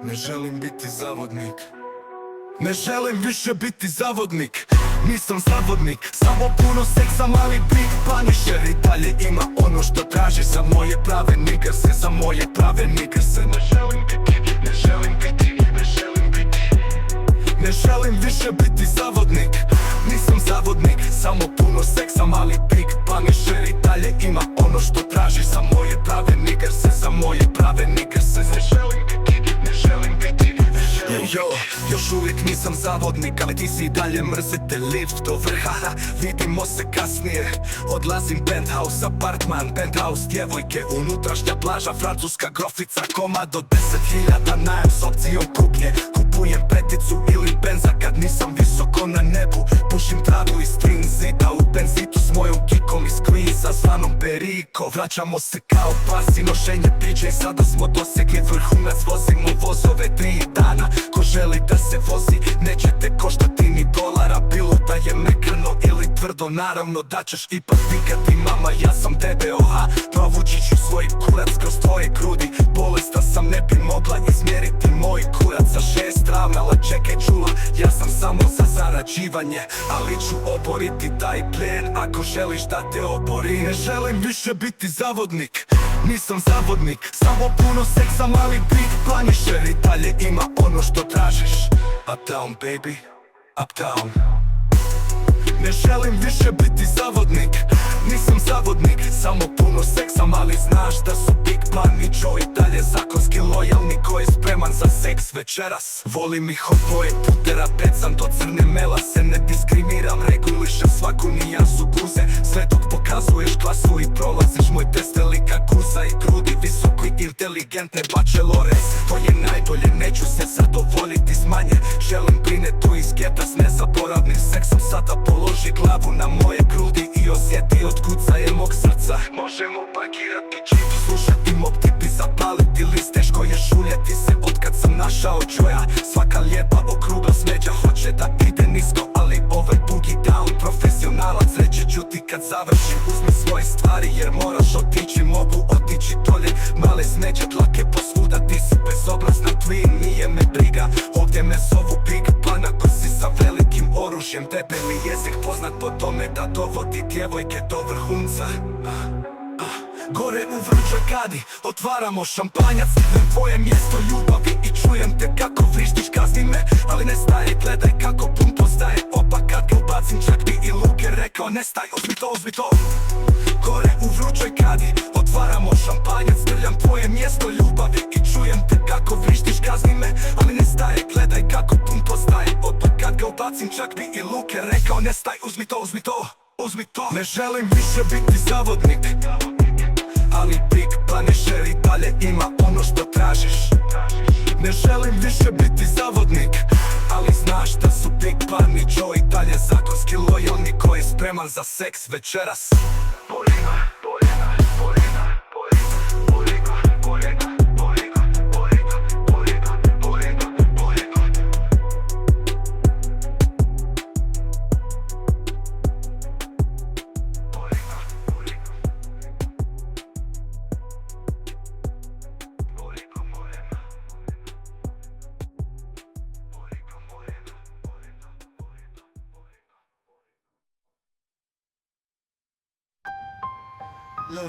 Ne želim biti zavodnik. Ne želim više biti zavodnik. Nisam zavodnik, samo puno seksa, mali big punisher. I dalje ima ono što traži za moje prave niggerse, za moje prave niggerse. Ne želim biti, ne želim biti, ne želim biti. Ne želim više biti zavodnik. Nisam zavodnik, samo puno seksa, mali big punisher. I dalje ima ono što traži za moje prave niggerse, za moje prave niggerse. Ne želim biti, ne želim biti. Još uvijek nisam zavodnik, ali ti si i dalje mrzite lift do vrha. Vidimo se kasnije. Odlazim penthouse, apartman, penthouse, djevojke, unutrašnja plaža, francuska grofica, koma do 10.000 najem s opcijom kupnje. Kupujem peticu ili benza kad nisam visoko na nebu. Pušim travu iz Twin Zida u benzitu s mojom kikom iz Queensa zvanom Perico. Vraćamo se kao pasi, nošenje PJ, sada smo dosegli vrhunac. Vozimo vozove 3 dana, ko želi da se vozi nećete koštati ni dolara. Bilo da je mekano ili tvrdo, naravno da ćeš ipak vikati mama, ja sam DBOH. Provući ću svoj kurac kroz tvoje grudi. Bolestan sam, ne bi mogla izmjeriti moj kurac za 6 ravnala. Čekaj čula, ja sam samo za zarađivanje, ali ću oboriti taj plen ako želiš da te obori. Ne želim više biti zavodnik. Nisam zavodnik, samo puno seksa, mali big punisher. I dalje ima ono što tražiš. Uptown baby, uptown. Ne želim više biti zavodnik. Nisam zavodnik, samo puno seksa, mali znaš da su Big Pun i Joe i dalje zakonski lojalni. Ko je spreman za seks večeras? Volim ih oboje putera, pecam do crne melase. Ne diskriminiram, regulišem svaku nijansu guze. Sve dok pokazuješ klasu i prolaziš moj test velika guza i grudi. Visoko i inteligentne bachelores, to je najbolje, neću se zadovoljiti s manje. Želim brinetu iz geta s nezaboravnim seksom. Sada položi glavu na moje grudi i osjeti otkucaje mog srca. Možemo parkirati džip, slušati mob tip i zapaliti list. Teško je šuljeti se otkad sam našao Joya. Svaka lijepa okrugla smeđa hoće da ide nisko, ali ovaj boogie down profesionalac reći ću ti kad završim. Uzmi svoje stvari jer moraš otići, mogu otići dolje. Male smeđe dlake posvuda, ti si bezobrazna twin, nije me briga. Ovdje me zovu Big Pun ako si sa velikim oružjem. Debeli jezik poznat po tome da dovodi djevojke do vrhunca. Gore u vrućoj kadi otvaramo šampanjac. Na tvoje mjesto ljubavi i čujem te kako vrištiš, kazni me, ali ne staje, gledaj kako pun postaje. Opa kad ga ubacim, čak bi i Luke rekao ne staj, uzmi to, uzmi to. Gore u vrućoj kadi otvaramo šampanjac. Trljam tvoje mjesto ljubavi i čujem te kako vrištiš, kazni me, ali ne staje, gledaj kako pun postaje. Opa kad ga ubacim, čak bi i Luke rekao ne staj, uzmi to, uzmi to, uzmi to. Ne želim više biti zavodnik, ali Big Punisher i dalje ima ono što tražiš. Ne želim više biti zavodnik, ali znaš da su Big Pun i Joe i dalje zakonski lojalni. Ko je spreman za seks večeras? Bolina, bolina, bolina, bolina, bolina, bolina, bolina, bolina, bolina, bolina, bolina. Lo